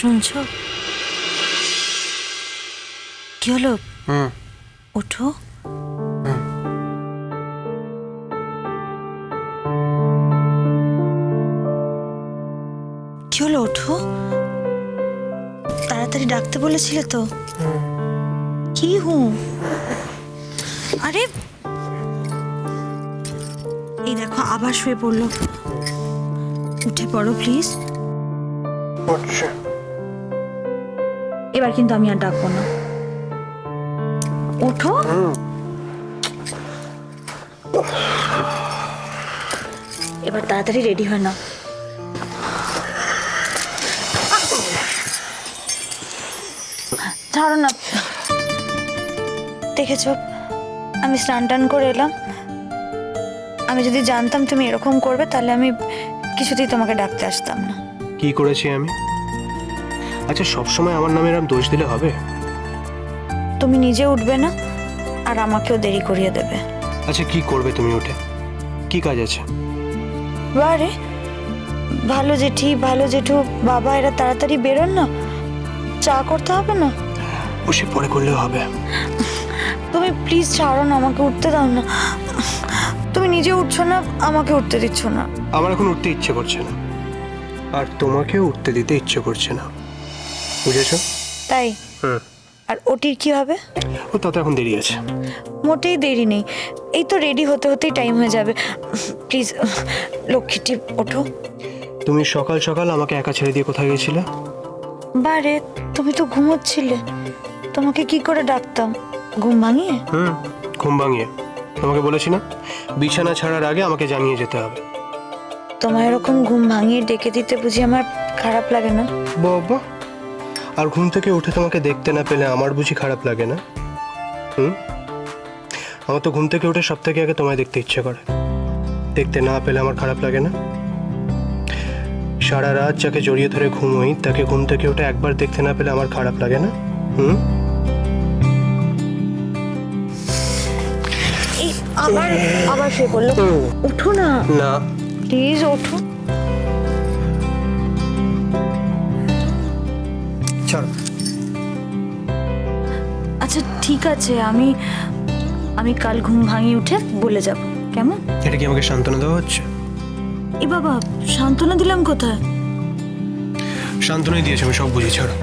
শুনছো? কি হলো? ওঠো। কি হলো? ওঠো, তাড়াতাড়ি ডাকতে বলেছিলে তো। কি আরে এই দেখো আবার শুয়ে পড়লো। উঠে পড়ো প্লিজ। এবার কিন্তু আমি আর ডাকবো না। ওঠো। এবার তাড়াতাড়ি রেডি হয় না। ছাড়ো না। দেখেছো, আমি স্নান টান করে এলাম। আমি যদি জানতাম তুমি এরকম করবে তাহলে আমি কিছুতেই তোমাকে ডাকতে আসতাম না। কি করেছি আমি? আচ্ছা, সবসময় আমার নামে এরকম দোষ দিলে হবে? তুমি নিজে উঠবে না আর আমাকেও দেরি করিয়ে দেবে। আচ্ছা, কি করবে তুমি উঠে? কি কাজ আছে? বারে ভালো জেঠি, ভালো জেঠু, বাবা এরা তাড়াতাড়ি বেরোন না, চা করতে হবে না? বসে পরে করলেও হবে। তুমি প্লিজ ছাড়ো না, আমাকে উঠতে দাও না। তুমি নিজে উঠছো না, আমাকে উঠতে দিচ্ছ না। আমার এখন উঠতে ইচ্ছে করছে না, আর তোমাকেও উঠতে দিতে ইচ্ছে করছে না, বুঝেছো? তাই? আর ওটির কি হবে? ও তাতে এখন দেরি আছে। মোটেই দেরি নেই, এই তো রেডি হতে হতেই টাইম হয়ে যাবে। প্লিজ লক্ষ্মীটি ওঠো। তুমি সকাল সকাল আমাকে একা ছেড়ে দিয়ে কোথায় গেছিলে? বারে তুমি তো ঘুমোচ্ছিলে, তোমাকে কি করে ডাকতাম? ঘুম ভাঙিয়ে? ঘুম ভাঙিয়ে। তোমাকে বলেছি না, বিছানা ছাড়ার আগে আমাকে জানিয়ে যেতে হবে। তোমার এরকম ঘুম ভাঙিয়ে ডেকে দিতে বুঝি আমার খারাপ লাগে না? বাবা, আর ঘুম থেকে উঠে তোমাকে দেখতে না পেলে আমার বুঝি খারাপ লাগে না? আমার তো ঘুম থেকে উঠে সব থেকে আগে তোমায় দেখতে ইচ্ছে করে। দেখতে না পেলে আমার খারাপ লাগে না? সারা রাত যাকে জড়িয়ে ধরে ঘুমোই তাকে ঘুম থেকে উঠে একবার দেখতে না পেলে আমার খারাপ লাগে না? এই আবার আবার শুয়ে পড়লো। উঠো না। না প্লিজ ওঠো। ছাড়ো। আচ্ছা ঠিক আছে, আমি কাল ঘুম ভাঙিয়ে উঠে বলে যাব, কেমন? এটা কি আমাকে সান্ত্বনা দেওয়া হচ্ছে? এ বাবা, সান্ত্বনা দিলাম কোথায়? সান্ত্বনাই দিয়েছি, আমি সব বুঝি। ছাড়ো।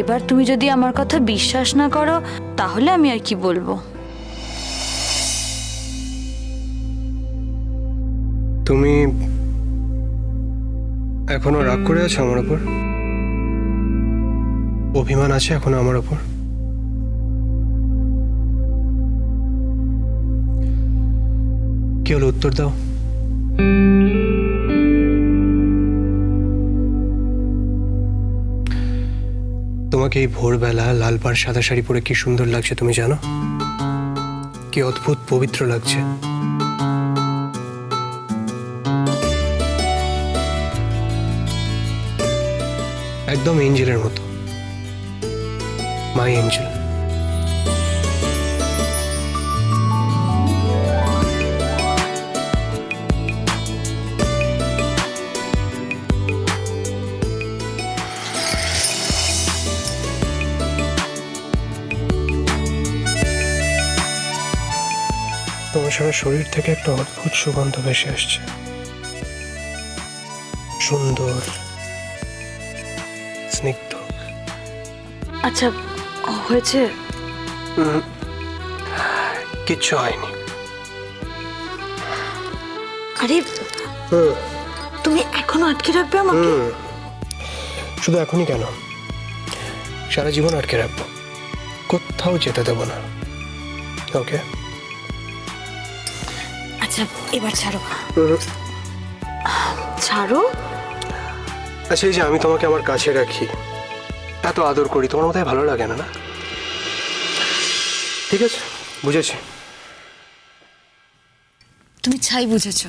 এবার তুমি যদি আমার কথা বিশ্বাস না করো তাহলে আমি আর কি বলবো? তুমি এখনো রাগ করে আছো আমার উপর? অভিমান আছে এখনো আমার উপর? কি হলো, উত্তর দাও। তোমাকে এই ভোরবেলা লাল পাড় সাদা শাড়ি পরে কি সুন্দর লাগছে তুমি জানো? কি অদ্ভুত পবিত্র লাগছে। একদম এঞ্জেলের মতো, মাই এঞ্জেল। তোমার সারা শরীর থেকে একটা অদ্ভুত সুগন্ধ ভেসে আসছে, সুন্দর, স্নিগ্ধ। আচ্ছা হয়েছে? কিচ্ছু হয়নি। আরে তুমি এখনো আটকে রাখবে আমাকে? শুধু এখনই কেন, সারা জীবন আটকে রাখবো, কোথাও যেতে দেবো না। ওকে? আচ্ছা এবার ছাড়ো। ছাড়ো। আচ্ছা, এই যে আমি তোমাকে আমার কাছে রাখি, এত আদর করি, তোমার মতো ভালো লাগে না? না ঠিক আছে, বুঝেছি। তুমি ছাই বুঝেছো।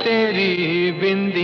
तेरी बिंदी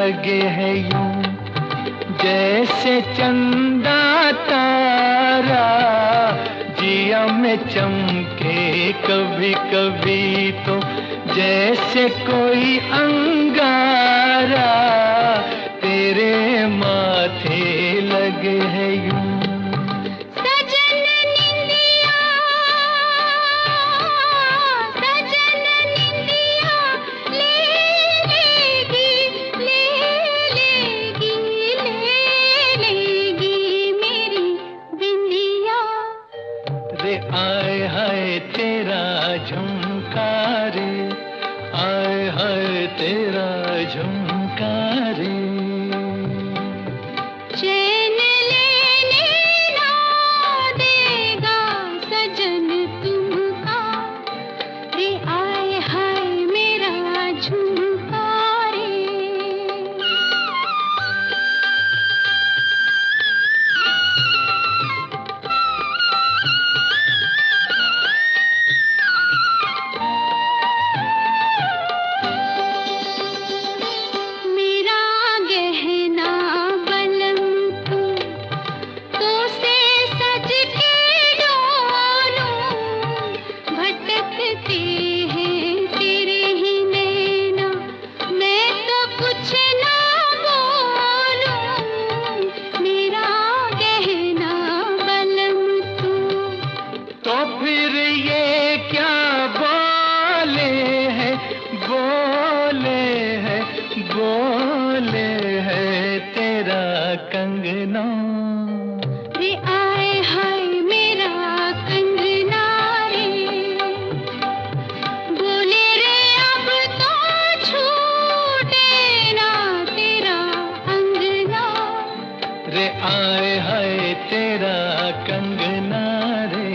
लगे है यूं जैसे चंदा तारा, जिया में चमके कभी कभी तो जैसे कोई अंगारा, तेरे माथे लगे है यूं। आए हाय तेरा झुमका रे, आए हाय तेरा झुमका रे। चैन लेने ना देगा सजन तुमका, रे आए हाय मेरा झुमका रे। बोले है तेरा कंगना, रे आए हाय मेरा कंगना रे। बोले रे अब तो छूटे ना तेरा अंगना, रे आए हाय तेरा कंगना रे।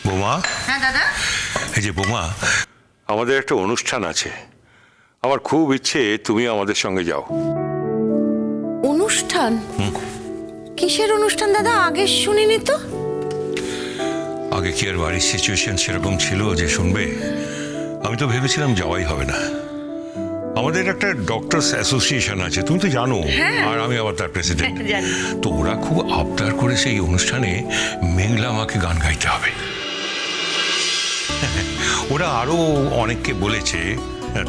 বোমা, হ্যাঁ দাদা। এই যে বোমা, আমাদের একটা অনুষ্ঠান আছে, আমার খুব ইচ্ছে তুমি আমাদের সঙ্গে যাও। অনুষ্ঠান? কিসের অনুষ্ঠান দাদা? আগে শুনিনি তো। আগে কি আর বাড়ির সিচুয়েশন সেরকম ছিল যে শুনবে? আমি তো ভেবেছিলাম যাওয়াই হবে না। আমাদের একটা ডক্টরস অ্যাসোসিয়েশন আছে, তুমি তো জানো, আর আমি আবার তার প্রেসিডেন্ট। তো ওরা খুব আবদার করেছে এই অনুষ্ঠানে মেঘলা আমাকে গান গাইতে হবে। ওরা আরো অনেককে বলেছে,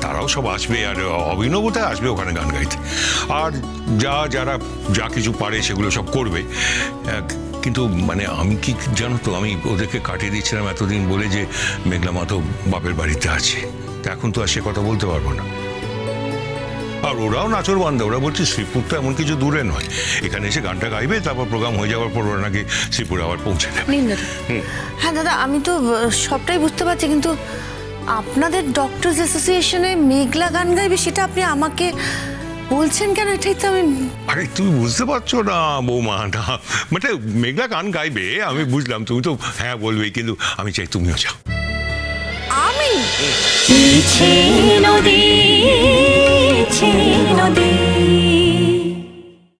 তারাও সব আসবে, আর অভিনবতা আসবে ওখানে গান গাইতে, আর যারা যা কিছু পারে সেগুলো সব করবে। কিন্তু মানে আমি কি জানো তো, আমি ওদেরকে কাটিয়ে দিচ্ছিলাম এতদিন বলে যে মেঘলা মা তো বাপের বাড়িতে আছে, তা এখন তো আর সে কথা বলতে পারবো না। আর ওরাও নাচর বান্ধা, ওরা বলছে শ্রীপুর তো এমন কিছু দূরে নয়, এখানে এসে গানটা গাইবে, তারপর প্রোগ্রাম হয়ে যাওয়ার পর ওরা নাকি শ্রীপুরে আবার পৌঁছে যাবে। হ্যাঁ দাদা, আমি তো সবটাই বুঝতে পারছি, কিন্তু আপনাদের ডক্টরস অ্যাসোসিয়েশনে মেঘলা গান গাইবে সেটা আপনি আমাকে বলছেন কেন? এটাই তো আমি। আরে তুমি বুঝতে পারছো না বৌমা, না মানে মেঘলা গান গাইবে আমি বুঝলাম, তুমি তো হ্যাঁ বলবেই, কিন্তু আমি চাই তুমিও যাও। আমি নদী